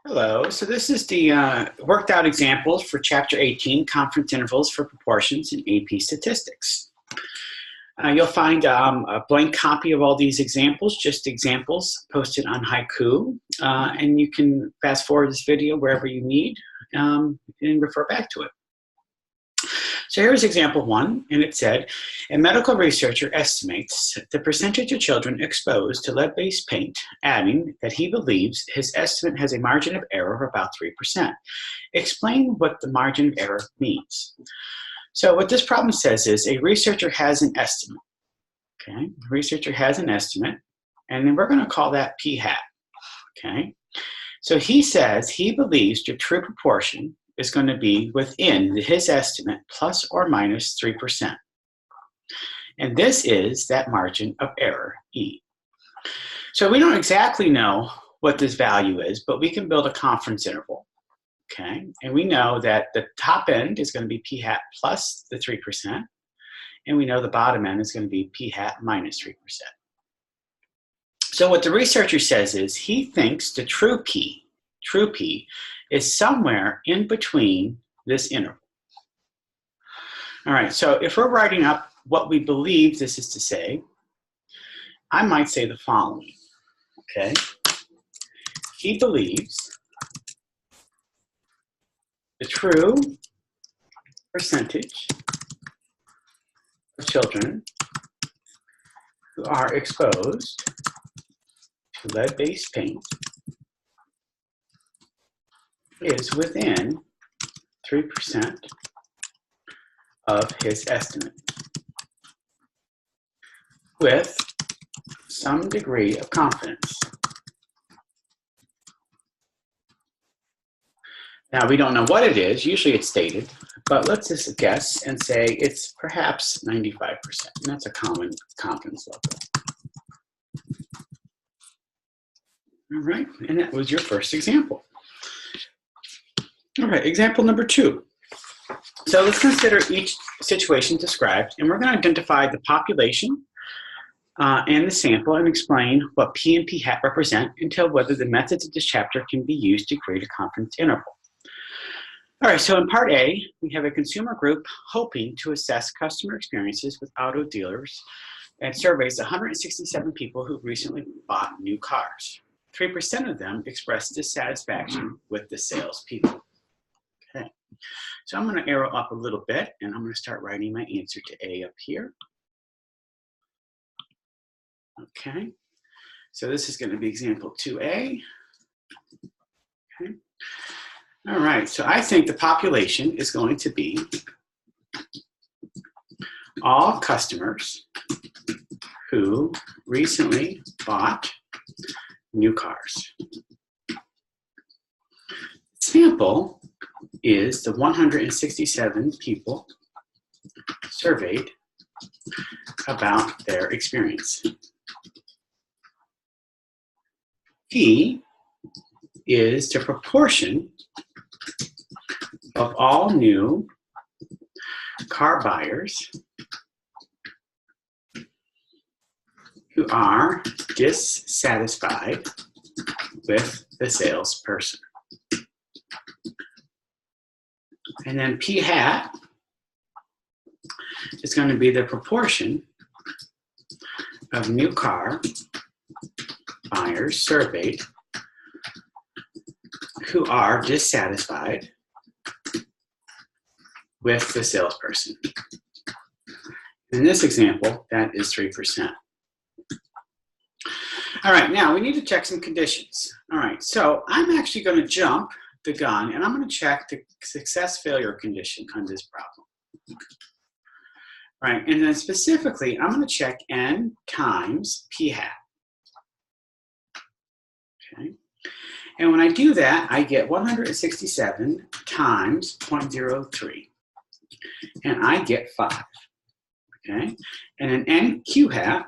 Hello, so this is the worked out examples for Chapter 18, Confidence Intervals for Proportions in AP Statistics. You'll find a blank copy of all these examples, just examples posted on Haiku, and you can fast forward this video wherever you need and refer back to it. So here's example 1, and it said, a medical researcher estimates the percentage of children exposed to lead-based paint, adding that he believes his estimate has a margin of error of about 3%. Explain what the margin of error means. So what this problem says is a researcher has an estimate. Okay, the researcher has an estimate, and then we're going to call that p hat. Okay, so he says he believes the true proportion is going to be within his estimate plus or minus 3%. And this is that margin of error, E. So we don't exactly know what this value is, but we can build a confidence interval. Okay, and we know that the top end is going to be p hat plus the 3%, and we know the bottom end is going to be p hat minus 3%. So what the researcher says is he thinks the true p is somewhere in between this interval. All right, so if we're writing up what we believe this is to say, I might say the following, okay? He believes the true percentage of children who are exposed to lead-based paint is within 3% of his estimate, with some degree of confidence. Now, we don't know what it is. Usually it's stated, but let's just guess and say it's perhaps 95%. And that's a common confidence level. All right, and that was your first example. All right, example number 2. So let's consider each situation described, and we're going to identify the population and the sample and explain what P and P hat represent and tell whether the methods of this chapter can be used to create a confidence interval. All right, so in part A, we have a consumer group hoping to assess customer experiences with auto dealers and surveys 167 people who recently bought new cars. 3% of them expressed dissatisfaction with the salespeople. Okay, so I'm going to arrow up a little bit, and I'm going to start writing my answer to A up here. Okay, so this is going to be example 2A. Okay. All right, so I think the population is going to be all customers who recently bought new cars. Sample is the 167 people surveyed about their experience. P is the proportion of all new car buyers who are dissatisfied with the salesperson. And then P hat is going to be the proportion of new car buyers surveyed who are dissatisfied with the salesperson. In this example, that is 3%. All right, now we need to check some conditions. All right, so I'm actually going to jump the gun and I'm going to check the success-failure condition on this problem. All right, and then specifically, I'm going to check N times P hat. Okay, and when I do that, I get 167 times 0.03, and I get 5. Okay, and an NQ hat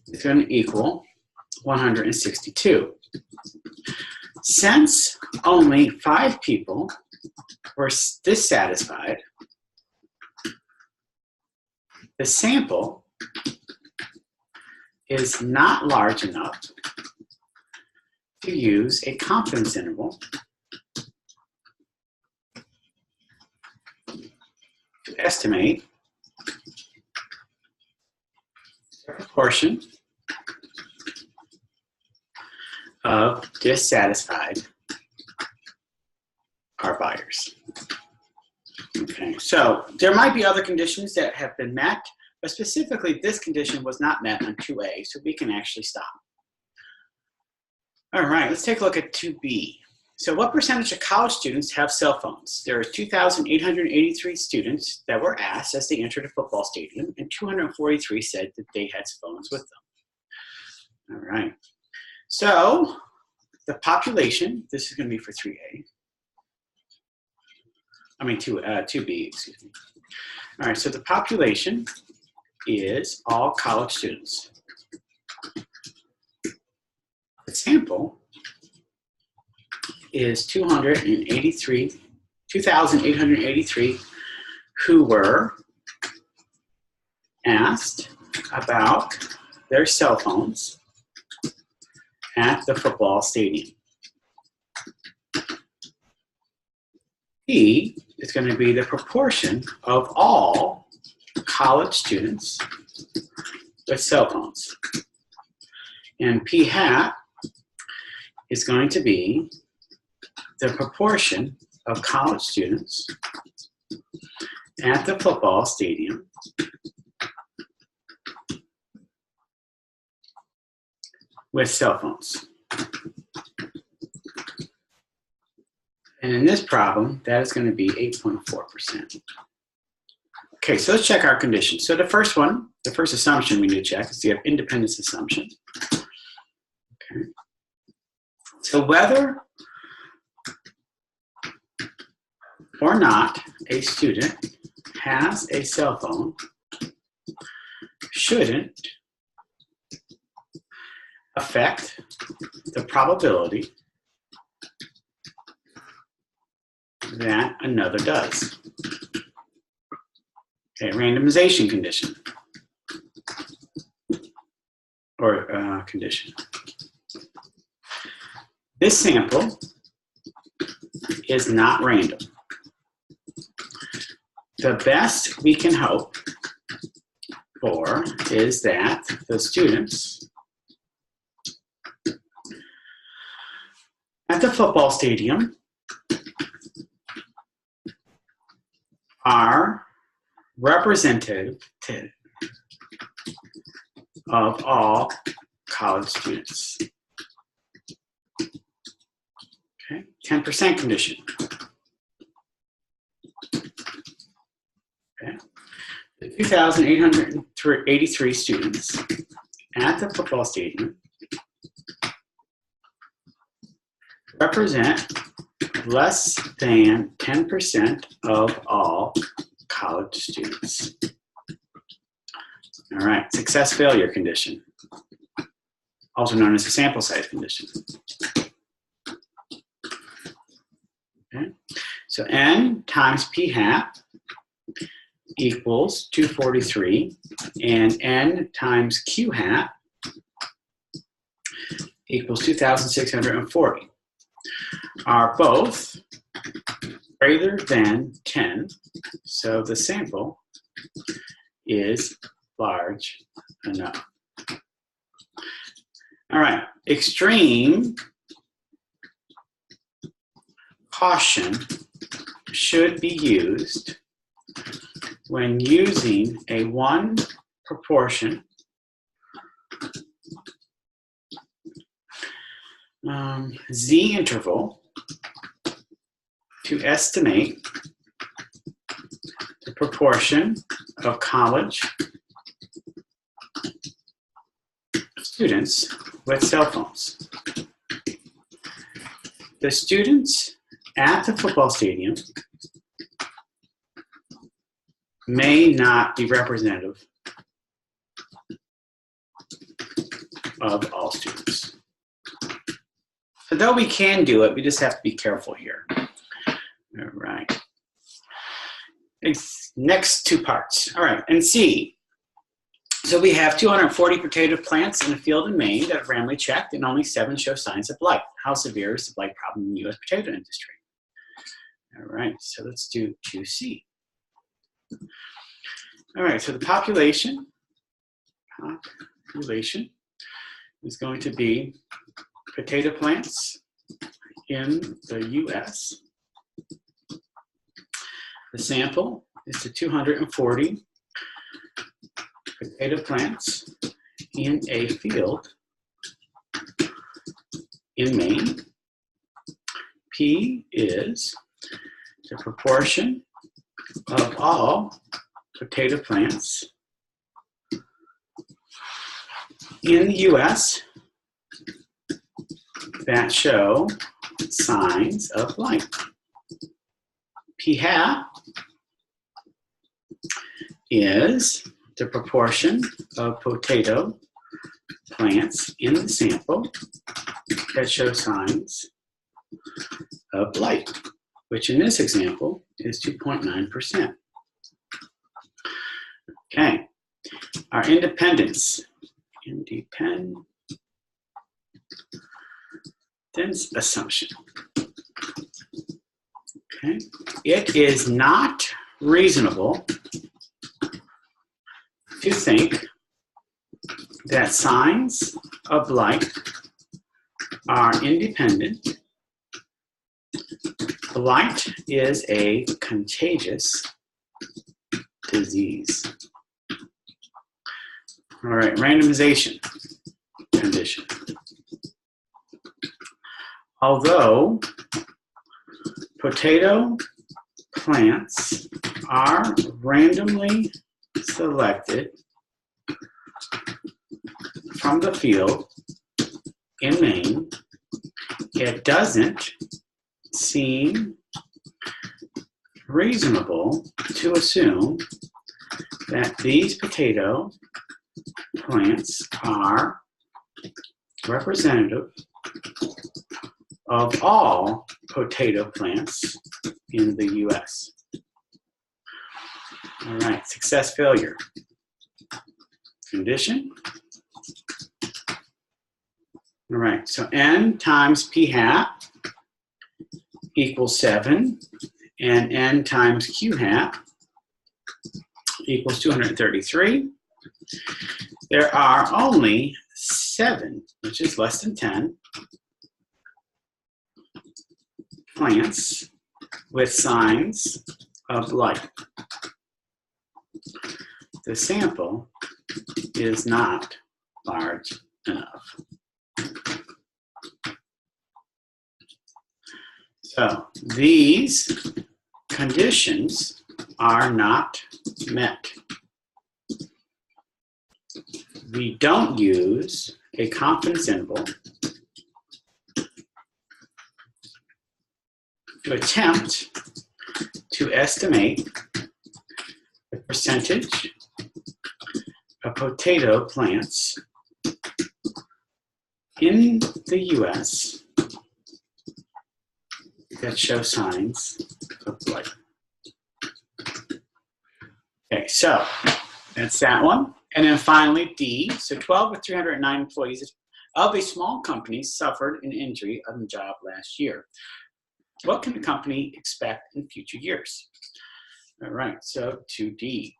is going to equal 162. Since only 5 people were dissatisfied, the sample is not large enough to use a confidence interval to estimate the proportion of dissatisfied car buyers. Okay, so there might be other conditions that have been met, but specifically this condition was not met on 2A, so we can actually stop. All right, let's take a look at 2B. So what percentage of college students have cell phones? There are 2,883 students that were asked as they entered a football stadium, and 243 said that they had phones with them. All right, so the population, this is going to be for 3A. I mean 2B, excuse me. All right, so the population is all college students. The sample is 2,883 who were asked about their cell phones at the football stadium. P is going to be the proportion of all college students with cell phones. And P hat is going to be the proportion of college students at the football stadium with cell phones. And in this problem, that is going to be 8.4%. Okay, so let's check our conditions. So the first one, the first assumption we need to check is the independence assumption. Okay. So whether or not a student has a cell phone shouldn't affect the probability that another does. Okay, randomization condition or condition. This sample is not random. The best we can hope for is that the students at the football stadium are representative of all college students. Okay, 10% condition. Okay. The 2,883 students at the football stadium represent less than 10% of all college students. All right, success failure condition, also known as the sample size condition. Okay, so N times P hat equals 243, and N times Q hat equals 2,640. Are both greater than 10, so the sample is large enough. All right, extreme caution should be used when using a one proportion Z interval to estimate the proportion of college students with cell phones. The students at the football stadium may not be representative of all students. So though we can do it, we just have to be careful here. All right. Next two parts. All right, and C. So we have 240 potato plants in a field in Maine that are randomly checked, and only 7 show signs of blight. how severe is the blight problem in the U.S. potato industry? All right, so let's do 2C. All right, so the population is going to be potato plants in the U.S. The sample is the 240 potato plants in a field in Maine. P is the proportion of all potato plants in the U.S. that show signs of blight. P hat is the proportion of potato plants in the sample that show signs of blight, which in this example is 2.9%. Okay, our independence assumption. Okay, it is not reasonable to think that signs of blight are independent. Blight is a contagious disease. All right, randomization condition. Although potato plants are randomly selected from the field in Maine, it doesn't seem reasonable to assume that these potato plants are representative of all potato plants in the U.S. All right, success failure condition. All right, so N times P hat equals 7, and N times Q hat equals 233. There are only 7, which is less than 10, plants with signs of blight. The sample is not large enough. So these conditions are not met. We don't use a confidence interval to attempt to estimate the percentage of potato plants in the U.S. that show signs of blight. Okay, so that's that one. And then finally, D, so 12 of 309 employees of a small company suffered an injury on the job last year. What can the company expect in future years? All right, so 2D.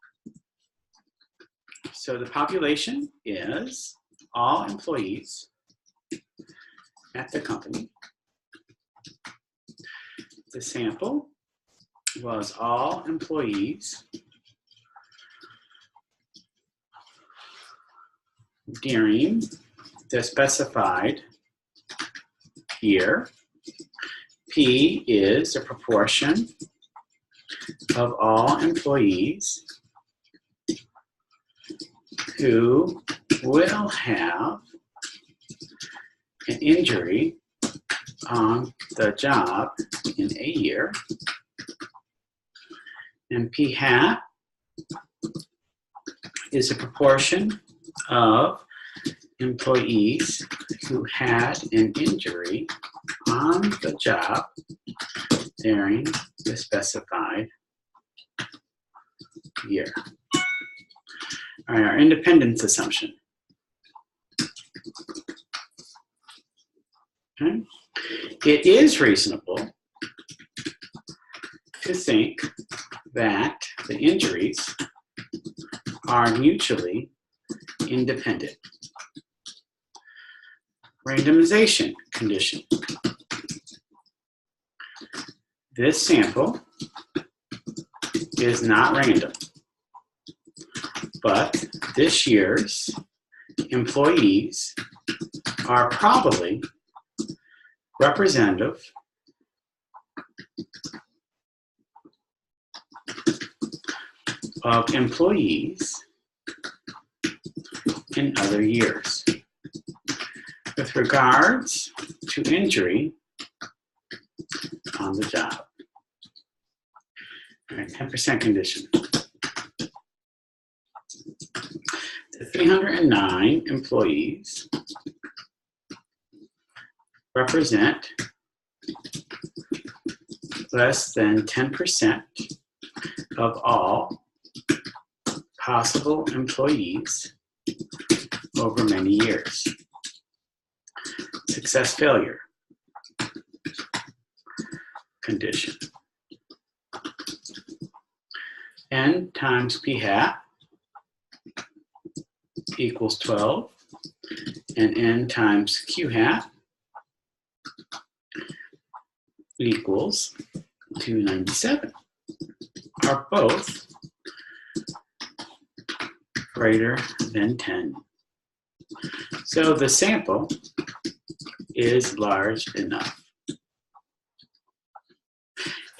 So the population is all employees at the company. The sample was all employees during the specified year. P is the proportion of all employees who will have an injury on the job in a year. And P hat is a proportion of employees who had an injury on the job during the specified year. All right, our independence assumption. Okay? It is reasonable to think that the injuries are mutually independent. Randomization condition. This sample is not random, but this year's employees are probably representative of employees in other years. With regards to injury on the job. All right, 10% condition. The 309 employees represent less than 10% of all possible employees over many years. Success failure condition. N times p hat equals 12, and n times q hat equals 297 are both greater than 10. So the sample is large enough.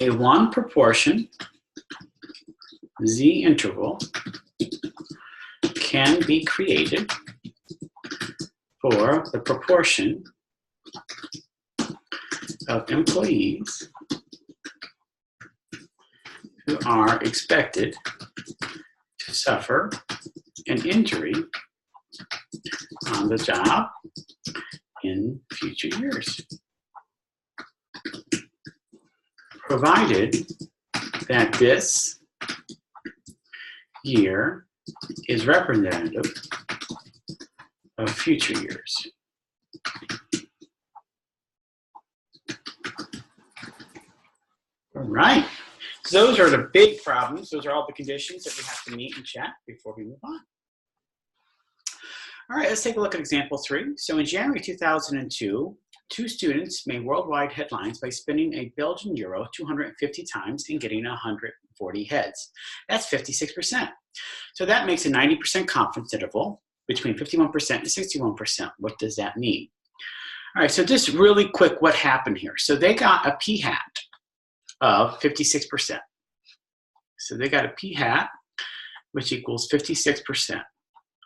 A one proportion Z interval can be created for the proportion of employees who are expected to suffer an injury on the job in future years, provided that this year is representative of future years. All right, so those are the big problems. Those are all the conditions that we have to meet and check before we move on. All right, let's take a look at example 3. So in January 2002, 2 students made worldwide headlines by spinning a Belgian euro 250 times and getting 140 heads. That's 56%. So that makes a 90% confidence interval between 51% and 61%. What does that mean? All right, so just really quick, what happened here? So they got a p hat of 56%. So they got a p hat, which equals 56%.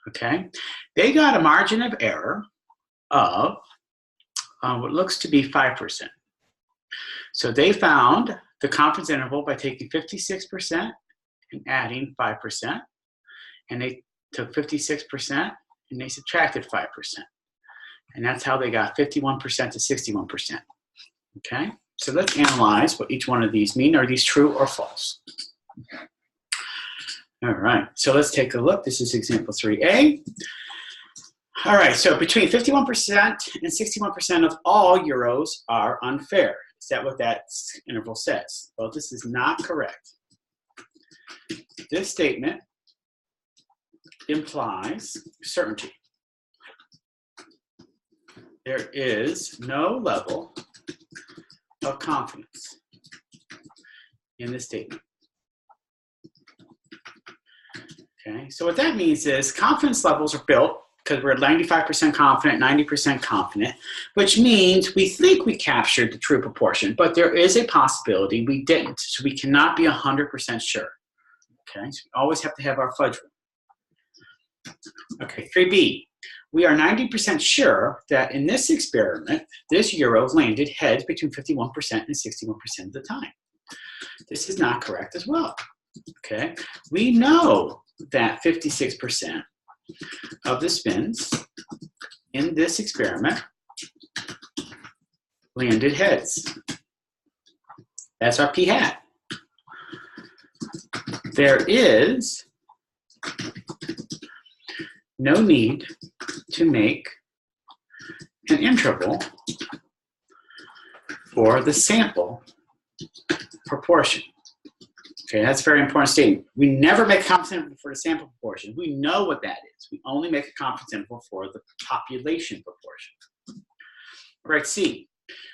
Okay, they got a margin of error of what looks to be 5%. So they found the confidence interval by taking 56% and adding 5%. And they took 56% and they subtracted 5%. And that's how they got 51% to 61%. Okay, so let's analyze what each one of these mean. Are these true or false? All right, so let's take a look. This is example 3A. All right, so between 51% and 61% of all euros are unfair. Is that what that interval says? Well, this is not correct. This statement implies certainty. There is no level of confidence in this statement. Okay, so what that means is confidence levels are built because we're 95% confident, 90% confident, which means we think we captured the true proportion, but there is a possibility we didn't, so we cannot be 100% sure. Okay, so we always have to have our fudge room. Okay, 3B. We are 90% sure that in this experiment, this euro landed heads between 51% and 61% of the time. This is not correct as well. Okay, we know that 56% of the spins in this experiment landed heads. That's our p hat. There is no need to make an interval for the sample proportion. Okay, that's a very important statement. We never make a confidence interval for the sample proportion. We know what that is. We only make a confidence interval for the population proportion. All right, C.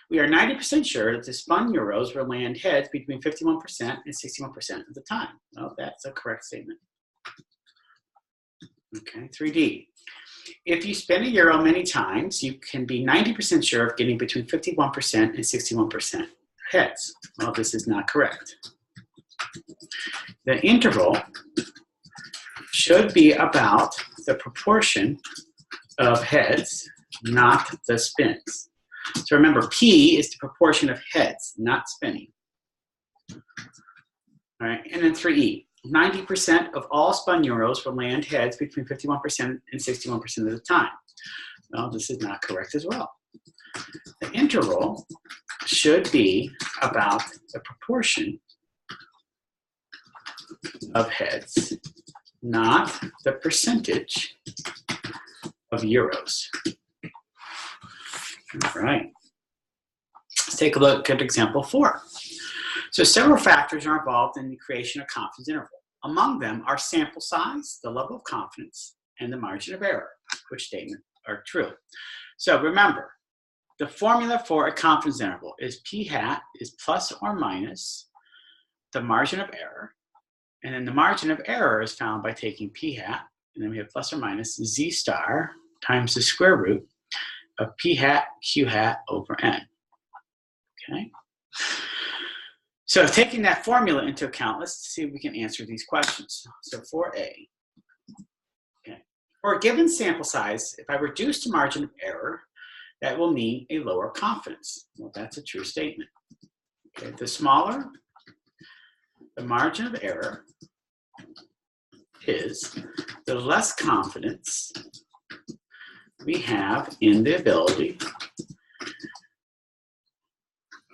We are 90% sure that the spun euros will land heads between 51% and 61% of the time. Well, that's a correct statement. Okay, 3D. If you spin a euro many times, you can be 90% sure of getting between 51% and 61% heads. Well, this is not correct. The interval should be about the proportion of heads, not the spins. So remember, P is the proportion of heads, not spinning. All right, and then 3E. 90% of all spun euros will land heads between 51% and 61% of the time. Well, this is not correct as well. The interval should be about the proportion of heads, not the percentage of euros. All right. Let's take a look at example 4. So several factors are involved in the creation of confidence interval. Among them are sample size, the level of confidence, and the margin of error, which statement are true. So remember, the formula for a confidence interval is P hat is plus or minus the margin of error. And then the margin of error is found by taking P hat, and then we have plus or minus Z star times the square root of P hat Q hat over N. Okay? So taking that formula into account, let's see if we can answer these questions. So 4A. Okay. For a given sample size, if I reduce the margin of error, that will mean a lower confidence. Well, that's a true statement. Okay. The smaller the margin of error is, the less confidence we have in the ability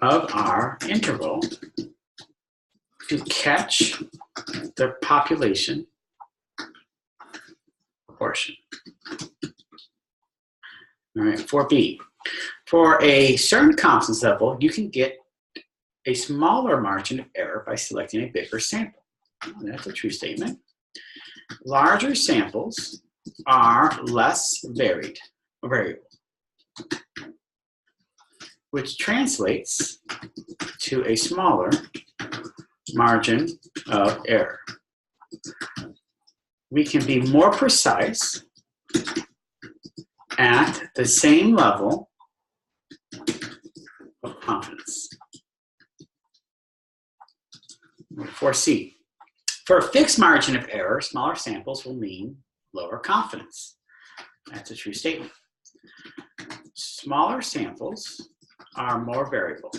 of our interval to catch the population proportion. All right, 4B. For a certain confidence level, you can get a smaller margin of error by selecting a bigger sample. That's a true statement. Larger samples are less variable, which translates to a smaller margin of error. We can be more precise at the same level of confidence. 4C. For a fixed margin of error, smaller samples will mean lower confidence. That's a true statement. Smaller samples are more variable,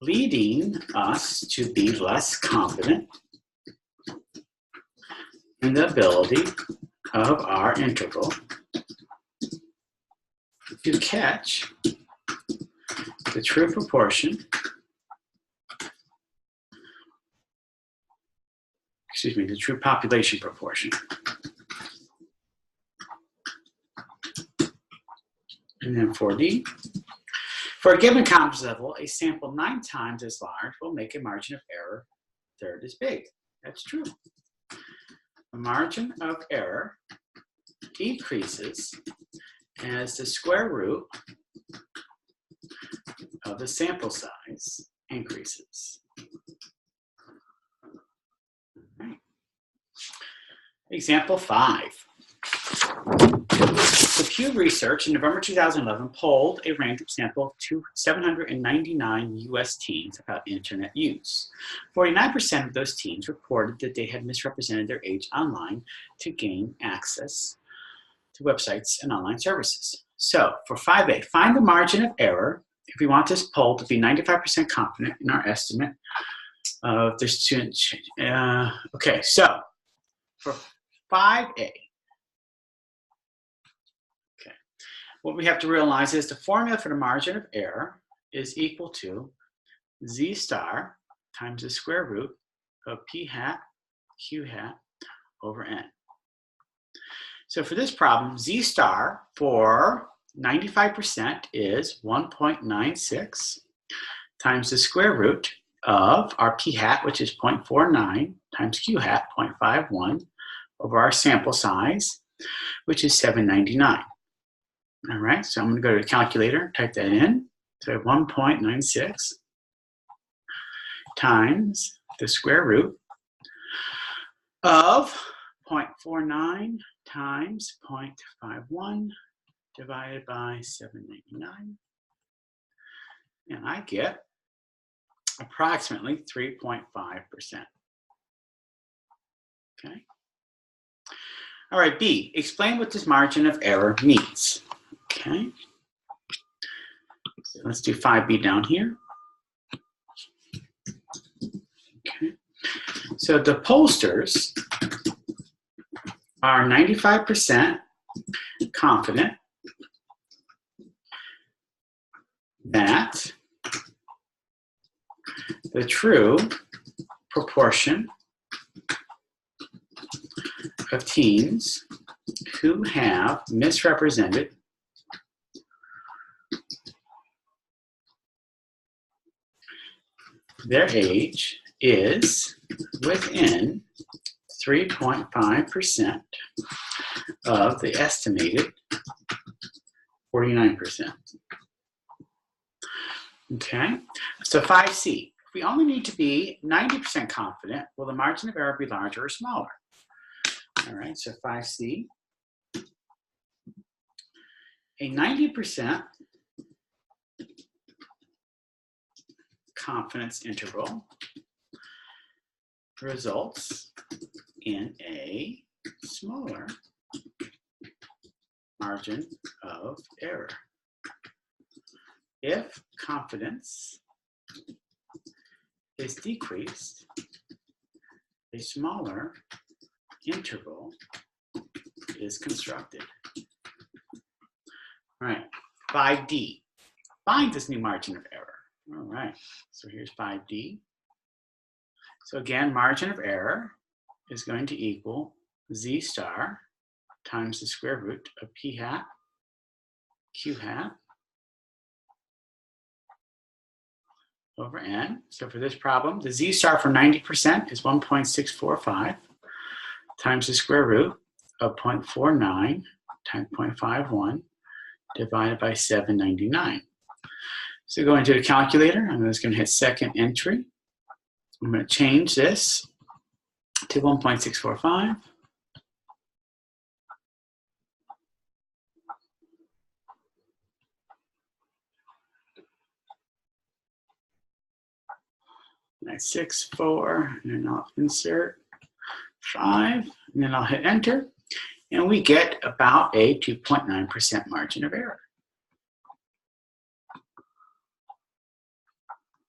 leading us to be less confident in the ability of our interval to catch the true proportion, the true population proportion. And then 4D. For a given confidence level, a sample 9 times as large will make a margin of error a third as big. That's true. The margin of error decreases as the square root of the sample size increases. Right. Example 5. The Pew Research in November 2011 polled a random sample of 799 U.S. teens about internet use. 49% of those teens reported that they had misrepresented their age online to gain access to websites and online services. So for 5A, find the margin of error if we want this poll to be 95% confident in our estimate of the student. Okay, so for 5A, what we have to realize is the formula for the margin of error is equal to Z star times the square root of P hat Q hat over N. So for this problem, Z star for 95% is 1.96 times the square root of our p hat, which is 0.49, times q hat, 0.51, over our sample size, which is 799. All right, so I'm going to go to the calculator, type that in. So 1.96 times the square root of 0.49 times 0.51 divided by 799. And I get approximately 3.5%. Okay. All right, B, explain what this margin of error means. Okay. So let's do 5B down here. Okay. So the pollsters are 95% confident that the true proportion of teens who have misrepresented their age is within 3.5% of the estimated 49%. Okay, so 5C. We only need to be 90% confident. Will the margin of error be larger or smaller? All right, so 5C. A 90% confidence interval results in a smaller margin of error. If confidence is decreased, a smaller interval is constructed. All right, 5D. Find this new margin of error. All right, so here's 5D. So again, margin of error is going to equal Z star times the square root of P hat, Q hat, over N. So for this problem, the Z star for 90% is 1.645 times the square root of 0.49 times 0.51 divided by 799. So go into the calculator. I'm just going to hit second entry. I'm going to change this to 1.645. That's 6, 4, and then I'll insert 5, and then I'll hit enter, and we get about a 2.9% margin of error.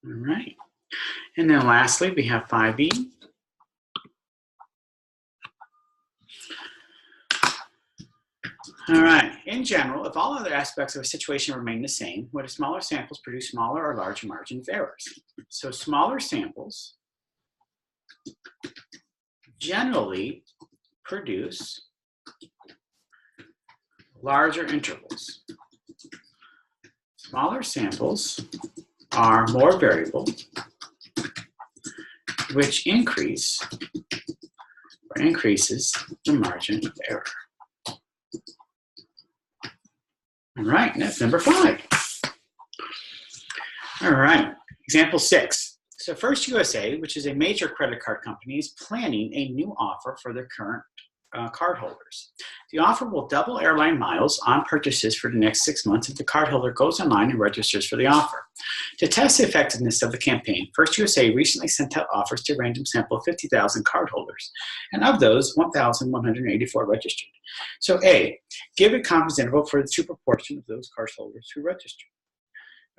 All right, and then lastly, we have 5E. All right, in general, if all other aspects of a situation remain the same, would smaller samples produce smaller or larger margin of errors? So smaller samples generally produce larger intervals. Smaller samples are more variable, which increases the margin of error. All right, that's number 5. All right, example 6. So First USA, which is a major credit card company, is planning a new offer for their current cardholders. The offer will double airline miles on purchases for the next 6 months if the cardholder goes online and registers for the offer. To test the effectiveness of the campaign, First USA recently sent out offers to a random sample of 50,000 cardholders, and of those, 1,184 registered. So A, give a confidence interval for the true proportion of those cardholders who registered.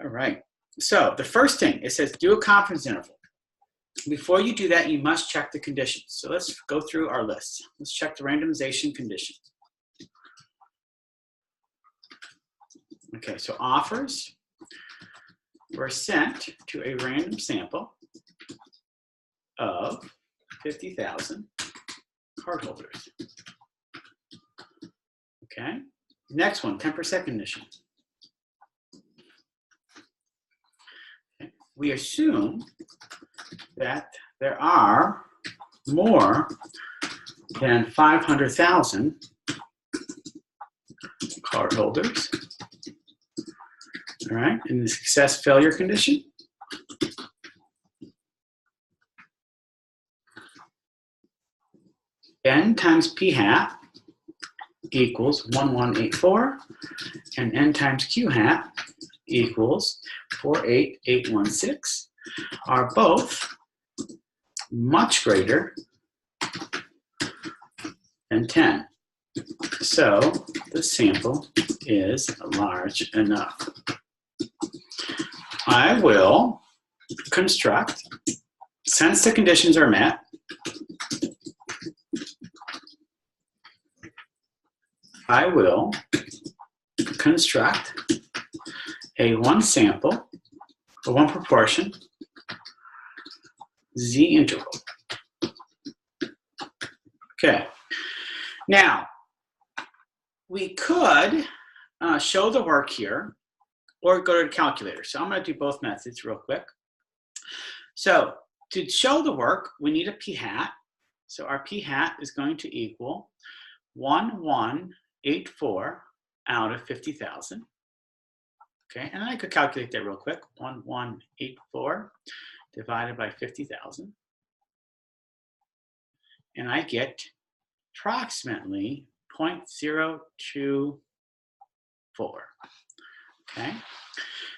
All right, so the first thing, it says do a confidence interval. Before you do that, you must check the conditions. So let's go through our list. Let's check the randomization conditions. Okay, so offers were sent to a random sample of 50,000 cardholders. Okay, Next one, 10% condition. Okay. We assume that there are more than 500,000 cardholders. All right, in the success failure condition. N times P hat equals 1184, and N times Q hat equals 48816 are both much greater than 10. So the sample is large enough. I will construct, since the conditions are met, I will construct a one sample, or one proportion, Z interval. Okay. Now, we could show the work here or go to the calculator. So I'm going to do both methods real quick. So to show the work, we need a P hat. So our P hat is going to equal 1184 out of 50,000. Okay, and I could calculate that real quick. 1184 divided by 50,000. And I get approximately 0.024. Okay,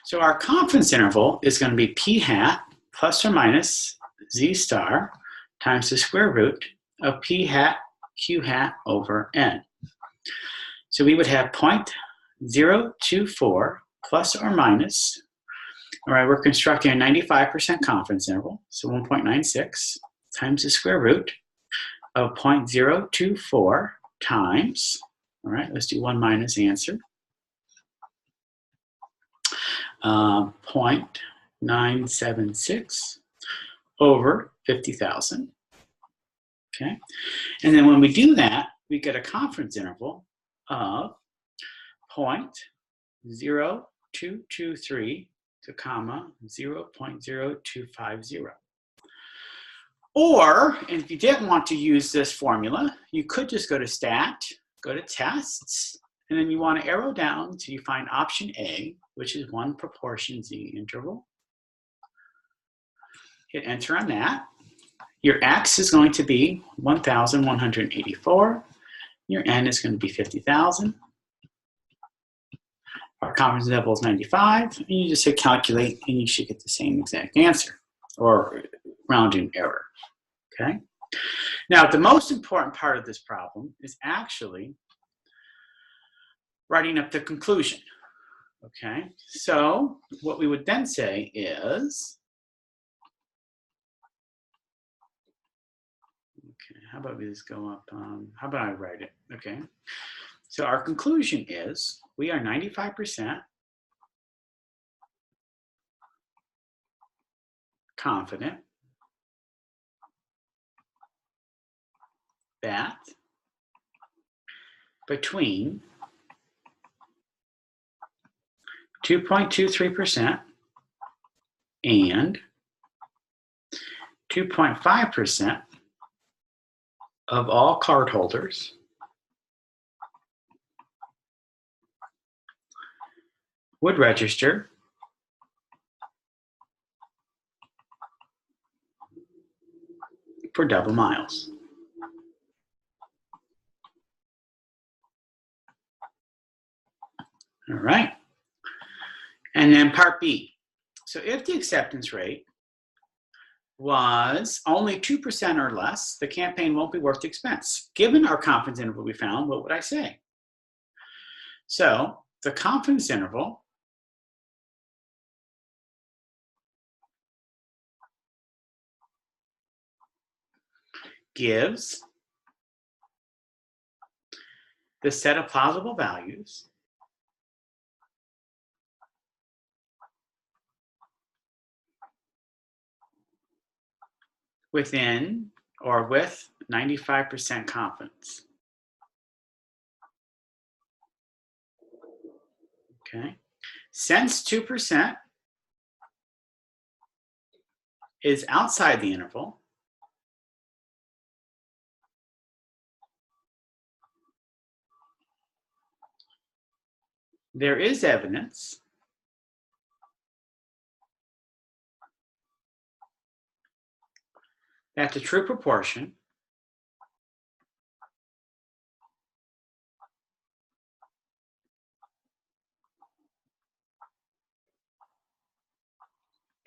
so our confidence interval is going to be P hat plus or minus Z star times the square root of P hat Q hat over N. So we would have 0.024 plus or minus, all right, we're constructing a 95% confidence interval, so 1.96 times the square root of 0.024 times, all right, let's do 1 minus answer, 0.976 over 50,000. Okay, and then when we do that, we get a confidence interval of 0.0223 to comma 0.0250. Or, and if you didn't want to use this formula, you could just go to Stat, go to Tests, and then you want to arrow down until you find option A, which is one proportion Z interval. Hit enter on that. Your X is going to be 1,184. Your N is going to be 50,000. Our confidence interval is 95. And you just hit calculate, and you should get the same exact answer, or rounding error. Okay. Now, the most important part of this problem is actually writing up the conclusion. Okay. So what we would then say is, okay, how about we just go up, how about I write it? Okay. So our conclusion is we are 95% confident that between 2.23% and 2.5% of all cardholders would register for double miles. All right. And then part B. So if the acceptance rate was only 2% or less, the campaign won't be worth the expense. Given our confidence interval we found, what would I say? So the confidence interval gives the set of plausible values within or with 95% confidence. Okay. Since 2% is outside the interval, there is evidence that the true proportion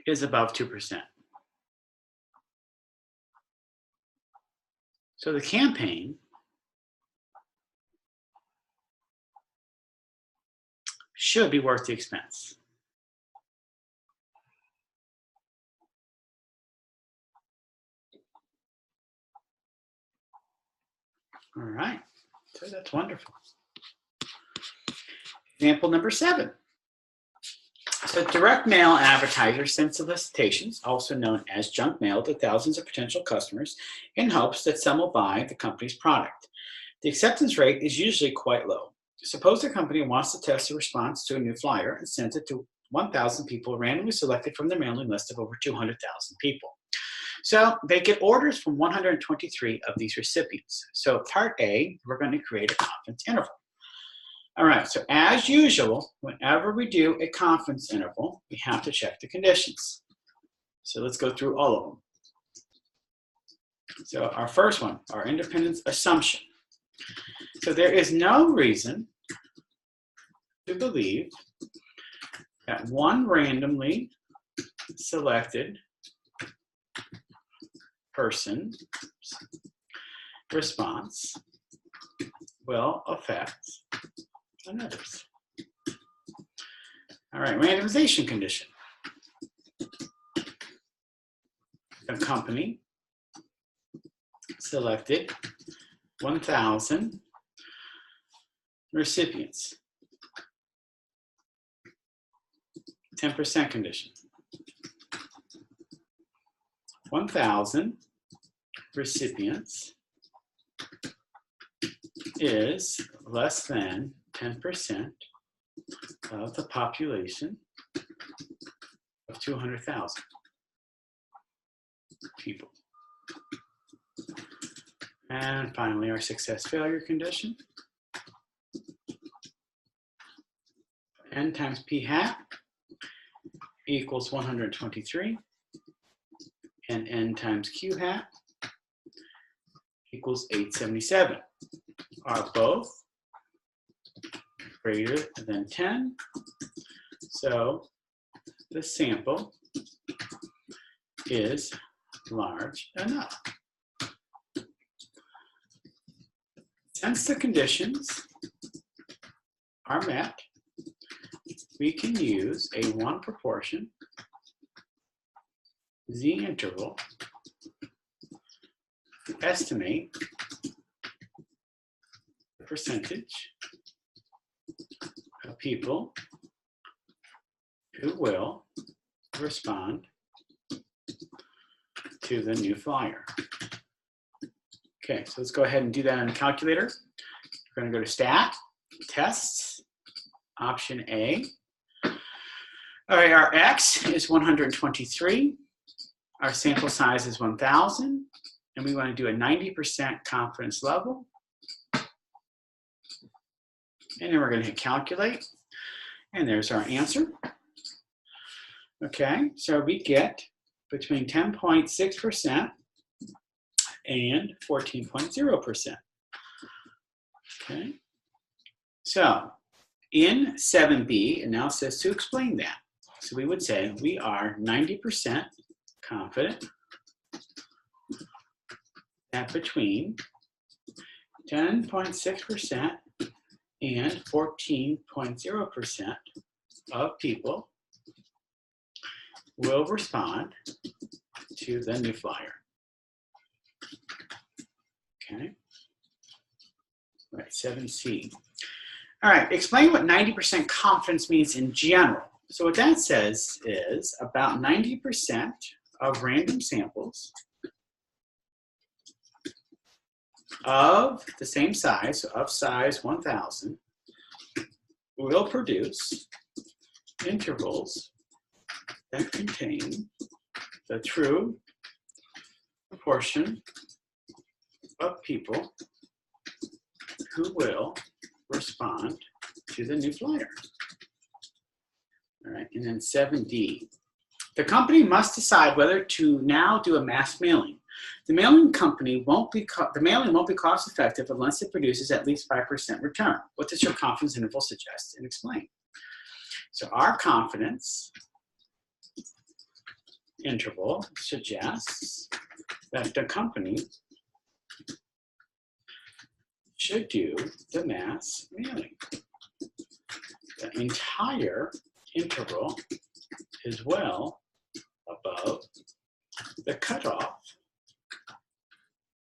is above 2%. So the campaign should be worth the expense. All right, so that's wonderful. Example number 7. So direct mail advertisers send solicitations, also known as junk mail, to thousands of potential customers in hopes that some will buy the company's product. The acceptance rate is usually quite low. Suppose the company wants to test the response to a new flyer and sends it to 1,000 people randomly selected from their mailing list of over 200,000 people. So they get orders from 123 of these recipients. So part A, we're going to create a confidence interval. All right, so as usual, whenever we do a confidence interval, we have to check the conditions. So let's go through all of them. So our first one, our independence assumption. So there is no reason to believe that one randomly selected person's response will affect another's. All right, randomization condition. The company selected 1,000 recipients. 10% condition. 1,000 recipients is less than 10% of the population of 200,000 people. And finally, our success failure condition. N times P hat equals 123, and N times Q hat equals 877. Are both greater than 10, so the sample is large enough. Since the conditions are met, we can use a one proportion Z interval to estimate the percentage of people who will respond to the new flyer. Okay, so let's go ahead and do that on the calculator. We're going to go to Stat, Tests, Option A. All right, our X is 123. Our sample size is 1,000. And we want to do a 90% confidence level. And then we're going to hit Calculate. And there's our answer. Okay, so we get between 10.6% and 14.0%. Okay, so in 7b, it now says to explain that. So we would say we are 90% confident that between 10.6% and 14.0% of people will respond to the new flyer. Okay. All right, 7C. All right, explain what 90% confidence means in general. So what that says is about 90% of random samples of the same size, so of size 1,000, will produce intervals that contain the true proportion of people who will respond to the new flyer. All right, and then 7D. The company must decide whether to now do a mass mailing. The mailing won't be cost effective unless it produces at least 5% return. What does your confidence interval suggest and explain? So our confidence interval suggests that the company should do the mass mailing. The entire interval is well above the cutoff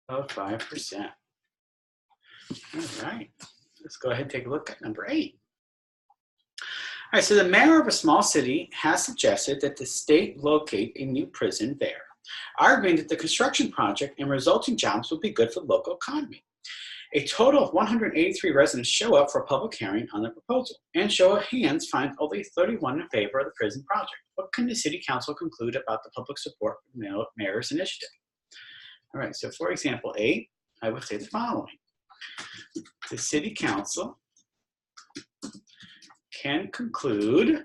of 5%. All right, let's go ahead and take a look at number 8. All right, so the mayor of a small city has suggested that the state locate a new prison there, arguing that the construction project and resulting jobs will be good for the local economy. A total of 183 residents show up for a public hearing on the proposal, and show of hands finds only 31 in favor of the prison project. What can the city council conclude about the public support for the mayor's initiative? All right, so for example 8, I would say the following. The city council can conclude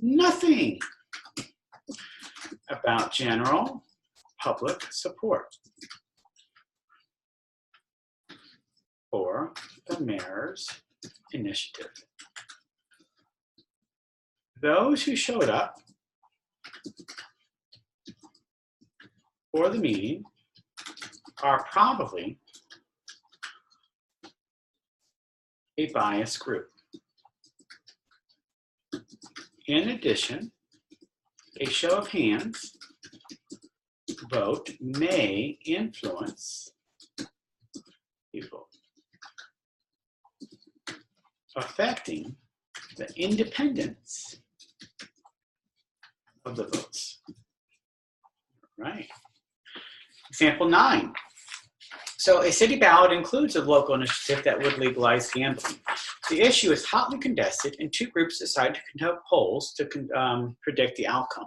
nothing about general public support for the mayor's initiative. Those who showed up for the meeting are probably a biased group. In addition, a show of hands vote may influence people, affecting the independence of the votes. Right. Example 9. So a city ballot includes a local initiative that would legalize gambling. The issue is hotly contested, and two groups decide to conduct polls to predict the outcome.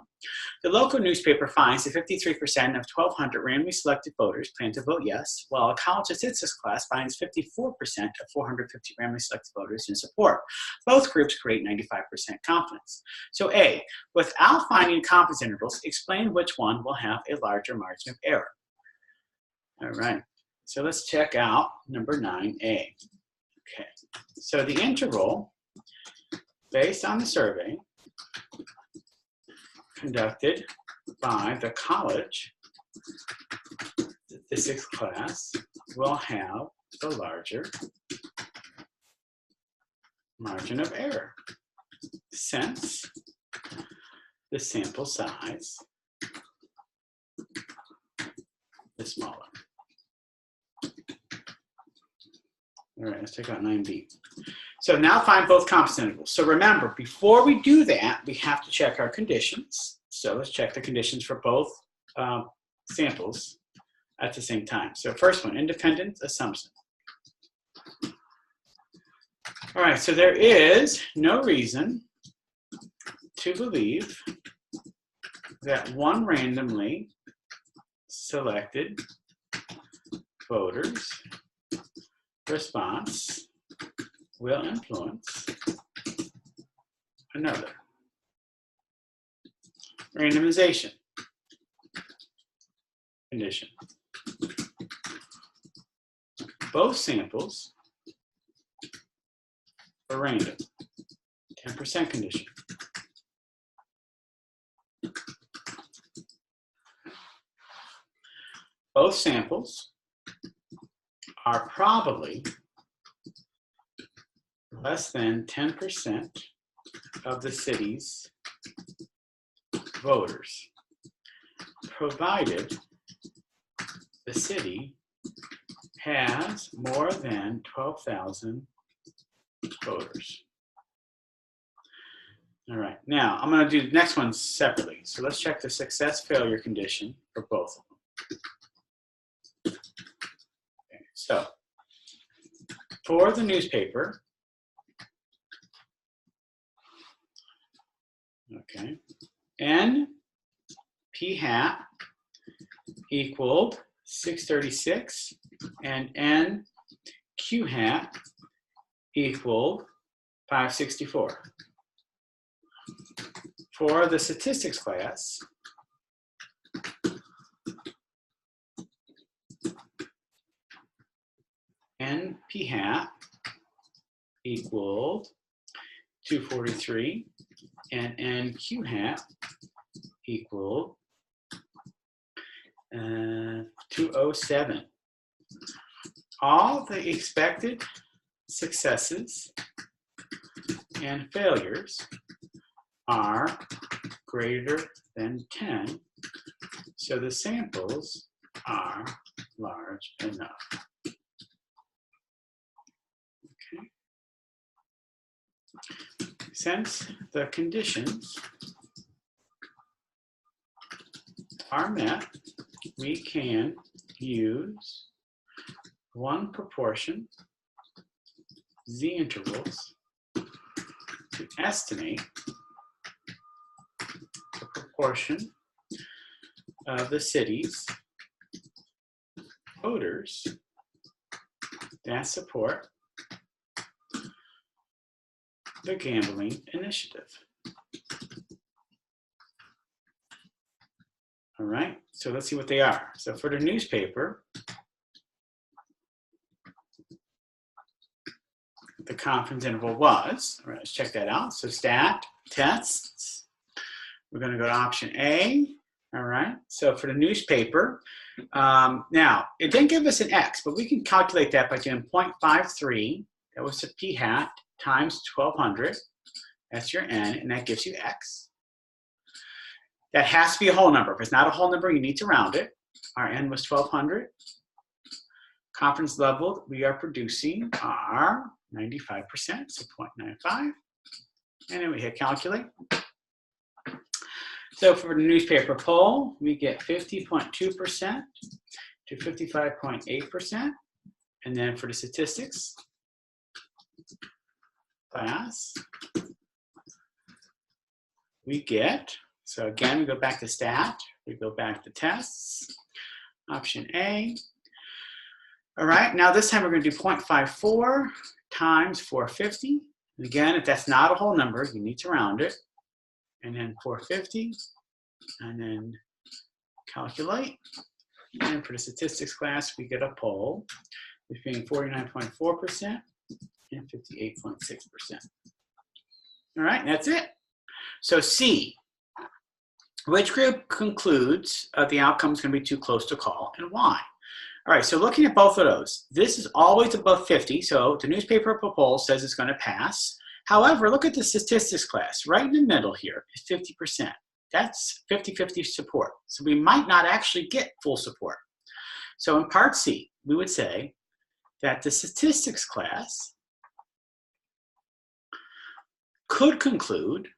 The local newspaper finds that 53% of 1,200 randomly selected voters plan to vote yes, while a college statistics class finds 54% of 450 randomly selected voters in support. Both groups create 95% confidence. So A, without finding confidence intervals, explain which one will have a larger margin of error. All right, so let's check out number 9A. Okay, so the interval based on the survey conducted by the college statistics class will have the larger margin of error since the sample size is smaller. All right, let's check out 9B. So now find both confidence intervals. So remember, before we do that, we have to check our conditions. So let's check the conditions for both samples at the same time. So first one, independent assumption. All right, so there is no reason to believe that one randomly selected voter's response will influence another. Randomization condition. Both samples are random. 10% condition. Both samples are probably less than 10% of the city's voters, provided the city has more than 12,000 voters. All right, now I'm going to do the next one separately. So let's check the success-failure condition for both of them. Okay, so for the newspaper, Okay. N P hat equaled 636, and N Q hat equaled 564. For the statistics class, N P hat equaled 243, and N Q hat equaled 207. All the expected successes and failures are greater than 10, so the samples are large enough. Okay. Since the conditions are met, we can use one proportion, z intervals, to estimate the proportion of the city's voters that support the gambling initiative. All right, so let's see what they are. So for the newspaper, the confidence interval was, all right, let's check that out. So stat, tests, we're gonna go to option A. All right, so for the newspaper, now it didn't give us an X, but we can calculate that by doing 0.53, that was the P hat, times 1200, that's your N, and that gives you X. That has to be a whole number. If it's not a whole number, you need to round it. Our N was 1200. Confidence level we are producing are 95%, so 0.95. And then we hit calculate. So for the newspaper poll, we get 50.2% to 55.8%. And then for the statistics class, we get, so again, we go back to stat, we go back to tests, option A. All right, now this time we're going to do 0.54 times 450. And again, if that's not a whole number, you need to round it. And then 450, and then calculate. And for the statistics class, we get a poll between 49.4% and 58.6%. All right, that's it. So C, which group concludes the outcome is going to be too close to call, and why? All right, so looking at both of those, this is always above 50, so the newspaper poll says it's going to pass. However, look at the statistics class. Right in the middle here is 50%. That's 50-50 support. So we might not actually get full support. So in part C, we would say that the statistics class could conclude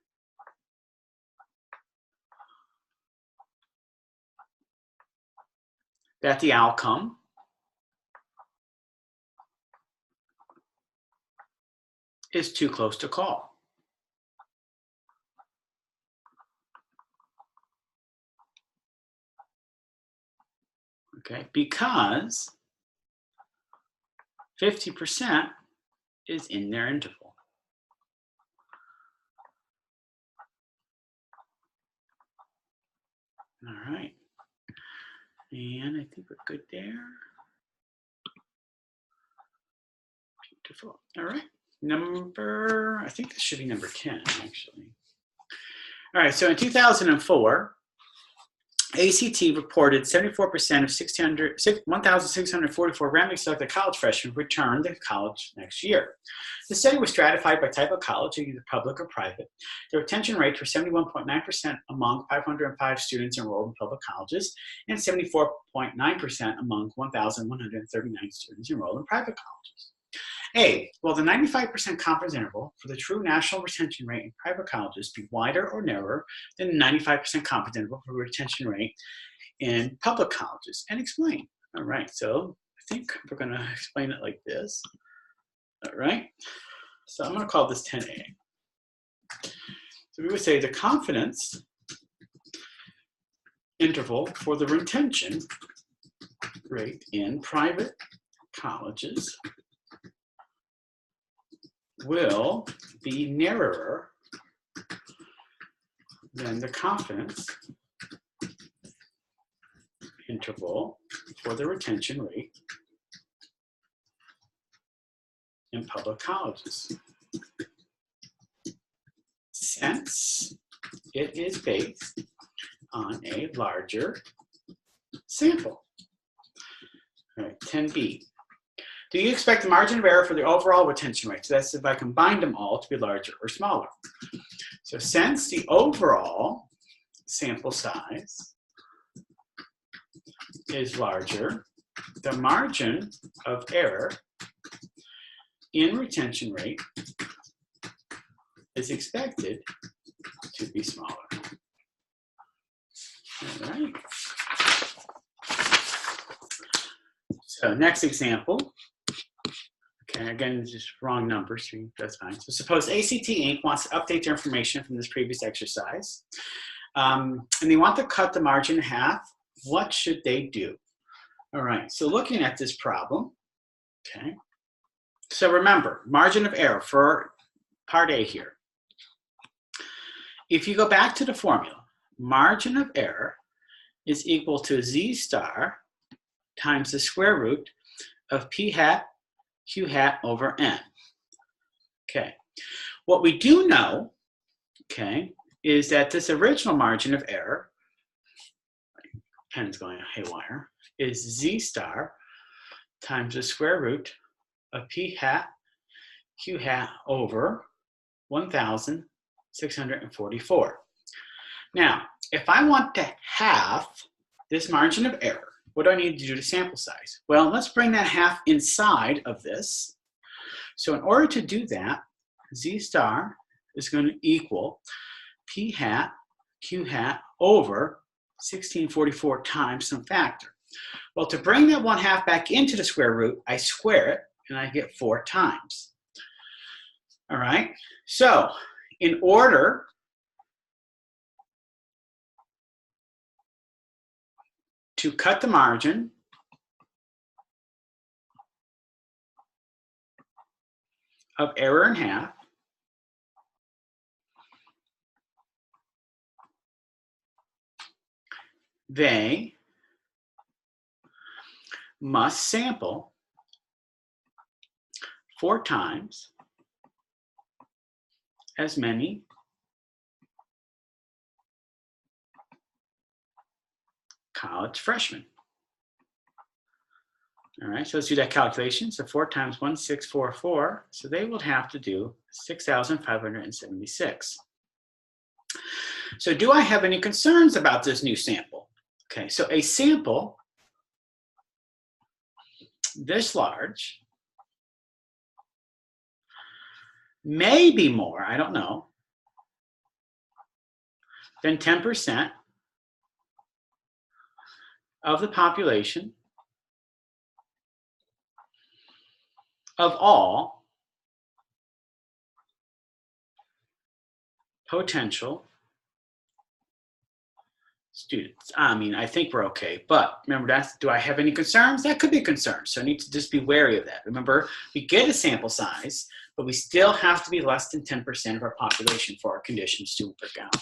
that the outcome is too close to call. Okay, because 50% is in their interval. All right, and I think we're good there. Beautiful. All right, number, I think this should be number 10, actually. All right, so in 2004, ACT reported 74% of 1,644 randomly selected college freshmen returned to college next year. The study was stratified by type of college, either public or private. The retention rates were 71.9% among 505 students enrolled in public colleges and 74.9% among 1,139 students enrolled in private colleges. A, will the 95% confidence interval for the true national retention rate in private colleges be wider or narrower than the 95% confidence interval for retention rate in public colleges? And explain. All right, so I think we're going to explain it like this. All right, so I'm going to call this 10A. So we would say the confidence interval for the retention rate in private colleges will be narrower than the confidence interval for the retention rate in public colleges, since it is based on a larger sample. All right, 10b. Do you expect the margin of error for the overall retention rate? So that's if I combine them all to be larger or smaller. So since the overall sample size is larger, the margin of error in retention rate is expected to be smaller. All right. So next example. Okay, again, just wrong numbers, so that's fine. So suppose ACT Inc. wants to update their information from this previous exercise, and they want to cut the margin in half. What should they do? All right, so looking at this problem, okay. So remember, margin of error for part A here. If you go back to the formula, margin of error is equal to Z star times the square root of P hat Q hat over N. Okay, what we do know, okay, is that this original margin of error, pen's going haywire, is Z star times the square root of P hat Q hat over 1,644. Now, if I want to halve this margin of error, what do I need to do to sample size? Well, let's bring that half inside of this. So in order to do that, Z star is going to equal P hat Q hat over 1644 times some factor. Well, to bring that 1/2 back into the square root, I square it and I get 4 times. All right, so in order to cut the margin of error in half, they must sample 4 times as many college freshmen. All right, so let's do that calculation. So 4 times 1,644, so they will have to do 6,576. So do I have any concerns about this new sample? Okay, so a sample this large may be more, I don't know, than 10% of the population of all potential students. I mean, I think we're okay, but remember, do I have any concerns? That could be a concern, so I need to just be wary of that. Remember, we get a sample size, but we still have to be less than 10% of our population for our conditions to work out.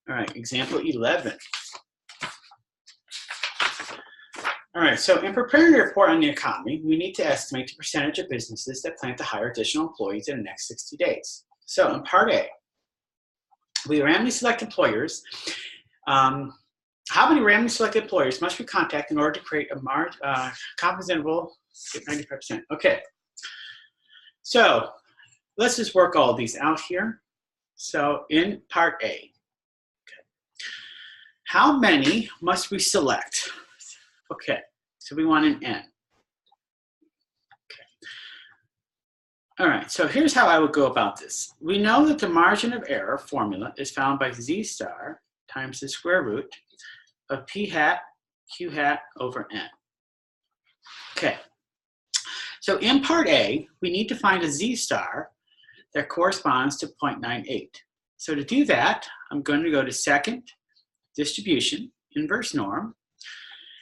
All right, example 11. All right, so in preparing a report on the economy, we need to estimate the percentage of businesses that plan to hire additional employees in the next 60 days. So in part A, we randomly select employers. How many randomly selected employers must we contact in order to create a confidence interval at 95%? Okay, so let's just work all of these out here. So in part A, okay, how many must we select? Okay, so we want an N. Okay. All right, so here's how I would go about this. We know that the margin of error formula is found by Z star times the square root of P hat Q hat over N. Okay, so in part A, we need to find a Z star that corresponds to 0.98. So to do that, I'm going to go to second, distribution, inverse norm,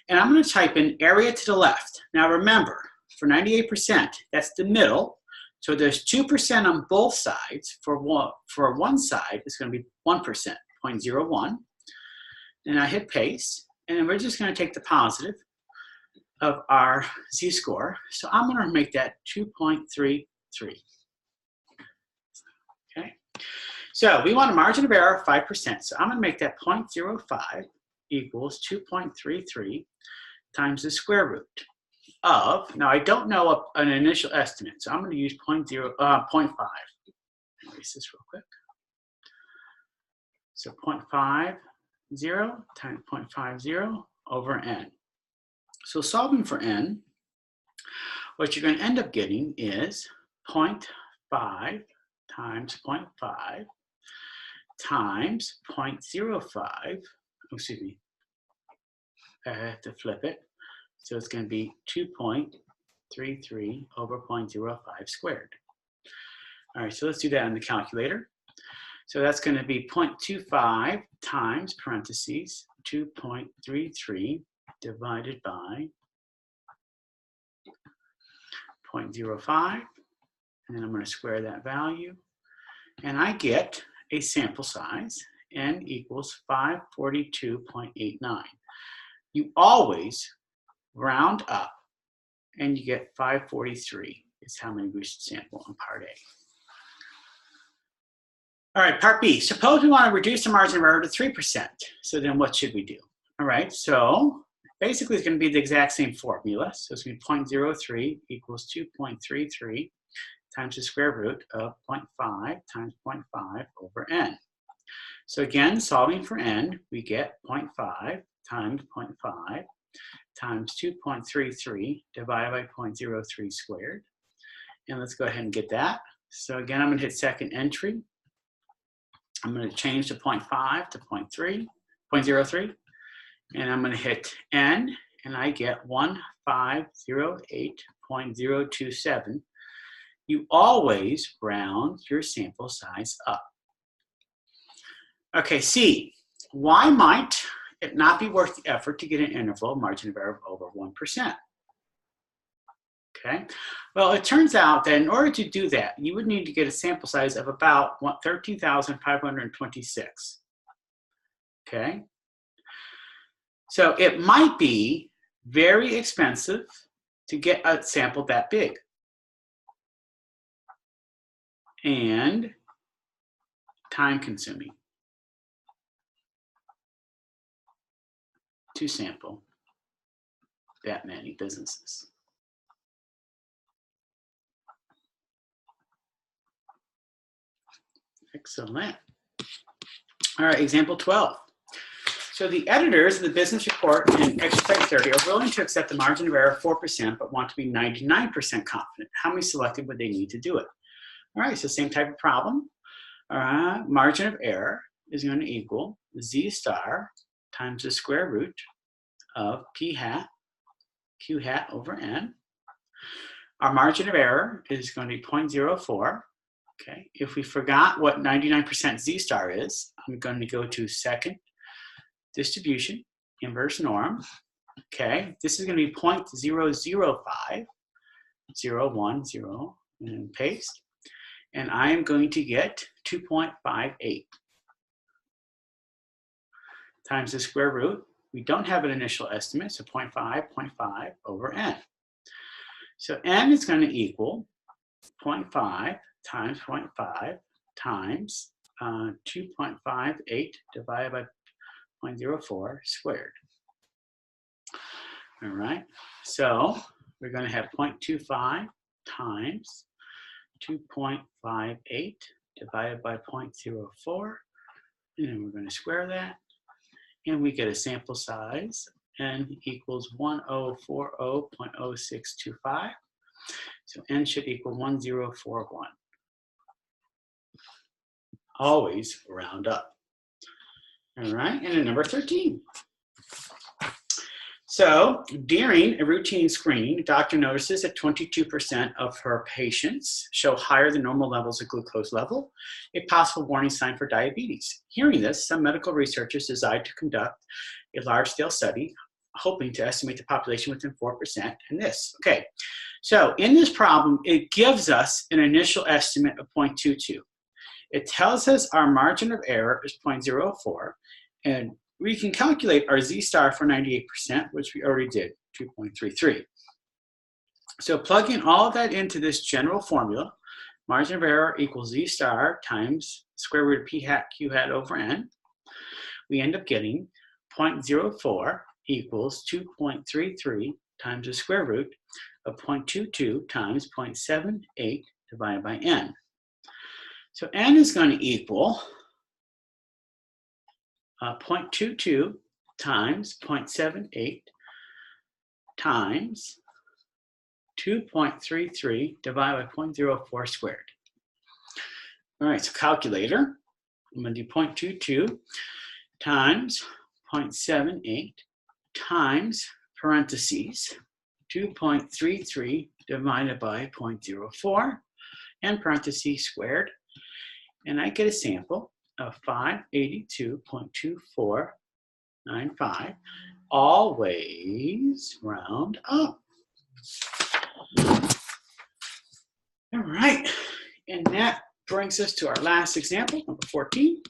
and I'm going to type in area to the left. Now remember, for 98%, that's the middle. So there's 2% on both sides. For one side, it's going to be 1%, 0.01. And I hit paste, and then we're just going to take the positive of our z-score. So I'm going to make that 2.33. Okay. So we want a margin of error of 5%. So I'm going to make that 0.05 equals 2.33 times the square root of, now I don't know an initial estimate, so I'm going to use 0.5. Erase this real quick. So 0.50 times 0.50 over n. So solving for n, what you're going to end up getting is 0.5 times 0.5 times 0.05, excuse me, I have to flip it. So it's going to be 2.33 over 0.05 squared. All right, so let's do that on the calculator. So that's going to be 0.25 times parentheses 2.33 divided by 0.05. And then I'm going to square that value. And I get a sample size, n equals 542.89. You always round up, and you get 543 is how many we should sample in part A. All right, part B. Suppose we want to reduce the margin of error to 3%. So then what should we do? All right, so basically it's going to be the exact same formula. So it's going to be 0.03 equals 2.33 times the square root of 0.5 times 0.5 over n. So again, solving for n, we get 0.5 times 0.5 times 2.33 divided by 0.03 squared. And let's go ahead and get that. So again, I'm going to hit second entry. I'm going to change the 0.5 to 0.03, and I'm going to hit n, and I get 1508.027. You always round your sample size up. Okay, C, why might it not be worth the effort to get an interval margin of error of over 1%? Okay, well, it turns out that in order to do that, you would need to get a sample size of about 13,526. Okay, so it might be very expensive to get a sample that big. And time consuming to sample that many businesses. Excellent. All right, example 12. So the editors of the business report in exercise 30 are willing to accept the margin of error of 4%, but want to be 99% confident. How many selected would they need to do it? All right, so same type of problem. Margin of error is going to equal z star times the square root of p hat, q hat over n. Our margin of error is going to be 0.04. Okay, if we forgot what 99% z star is, I'm going to go to second distribution, inverse norm. Okay, this is going to be 0.005, 010, and paste. And I am going to get 2.58 times the square root. We don't have an initial estimate, so 0.5 over n. So n is going to equal 0.5 times 0.5 times 2.58 divided by 0.04 squared. All right, so we're going to have 0.25 times 2.58 divided by 0.04, and then we're going to square that, and we get a sample size, n equals 1040.0625. So n should equal 1041. Always round up. All right, and then number 13. So during a routine screening, the doctor notices that 22% of her patients show higher than normal levels of glucose level, a possible warning sign for diabetes. Hearing this, some medical researchers decided to conduct a large-scale study, hoping to estimate the population within 4% in this. Okay, so in this problem, it gives us an initial estimate of 0.22. It tells us our margin of error is 0.04, and we can calculate our z-star for 98%, which we already did, 2.33. So plugging all of that into this general formula, margin of error equals z-star times square root of p hat q hat over n, we end up getting 0.04 equals 2.33 times the square root of 0.22 times 0.78 divided by n. So n is going to equal 0.22 times 0.78 times 2.33 divided by 0.04 squared. All right, so calculator, I'm going to do 0.22 times 0.78 times parentheses 2.33 divided by 0.04 and parentheses squared, and I get a sample of 582.2495, always round up. All right, and that brings us to our last example, number 14.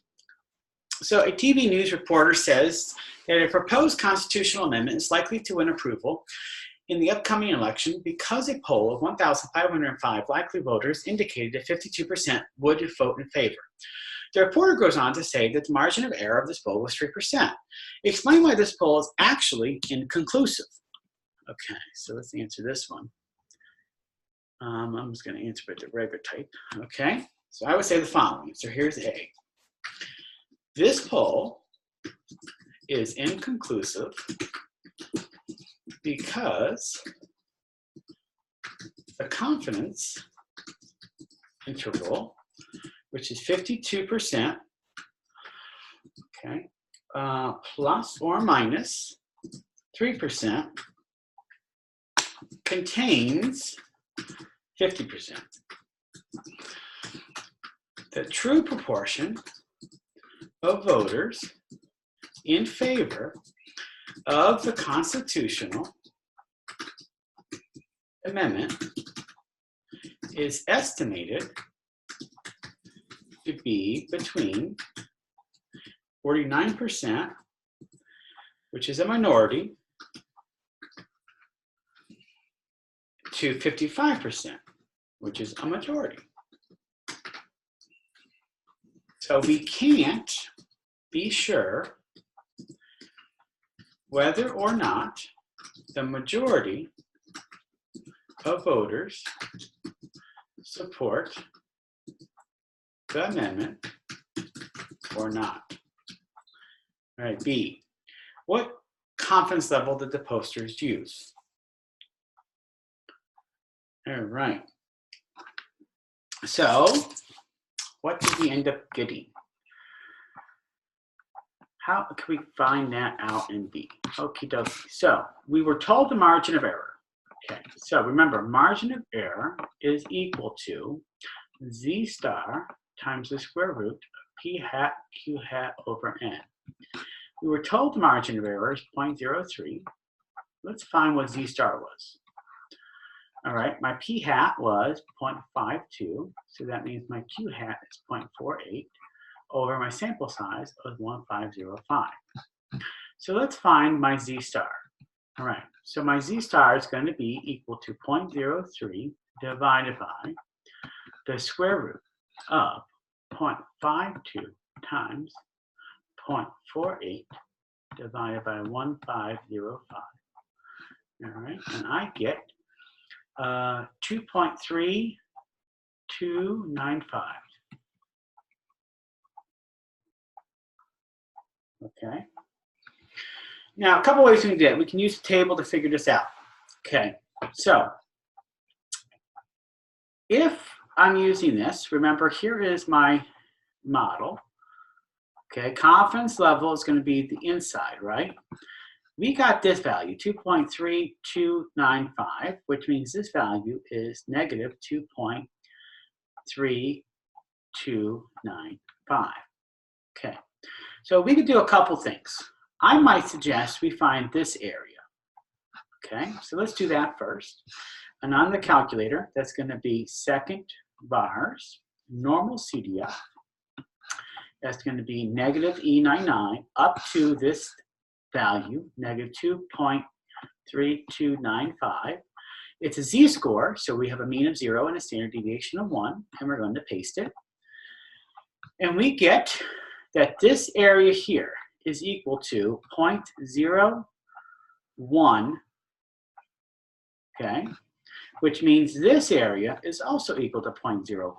So a TV news reporter says that a proposed constitutional amendment is likely to win approval in the upcoming election because a poll of 1,505 likely voters indicated that 52% would vote in favor. The reporter goes on to say that the margin of error of this poll was 3%. Explain why this poll is actually inconclusive. Okay, so let's answer this one. I'm just going to answer it the regular type. Okay, so I would say the following. So here's A. This poll is inconclusive because the confidence interval, which is 52%, okay, plus or minus 3%, contains 50%. The true proportion of voters in favor of the constitutional amendment is estimated to be between 49%, which is a minority, to 55%, which is a majority. So we can't be sure whether or not the majority of voters support the amendment or not. All right, B. What confidence level did the posters use? All right. So, what did we end up getting? How can we find that out in B? Okie dokie. So, we were told the margin of error. Okay, so remember, margin of error is equal to z star times the square root of p hat q hat over n. We were told the margin of error is 0.03. Let's find what z star was. All right, my p hat was 0.52, so that means my q hat is 0.48 over my sample size of 1505. So let's find my z star. All right, so my z star is going to be equal to 0.03 divided by the square root of 0.52 times 0.48 divided by 1505. All right, and I get 2.3295. Okay. Now, a couple ways we can do it. We can use a table to figure this out. Okay, so if I'm using this, remember here is my model. Okay, confidence level is going to be the inside, right? we got this value, 2.3295, which means this value is negative 2.3295. Okay, so we could do a couple things. I might suggest we find this area. Okay, so let's do that first. And on the calculator, that's going to be second bars, normal CDF. That's going to be negative E99 up to this value, negative 2.3295. It's a z-score, so we have a mean of 0 and a standard deviation of 1, and we're going to paste it. And we get that this area here is equal to 0.01, okay, which means this area is also equal to 0.01.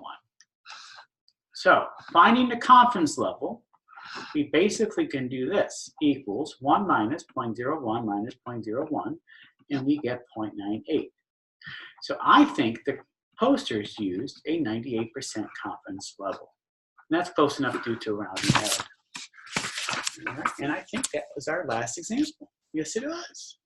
So finding the confidence level, we basically can do this, equals 1 minus 0.01 minus 0.01, and we get 0.98. So I think the posters used a 98% confidence level. And that's close enough due to rounding error. All right, and I think that was our last example. Yes, it was.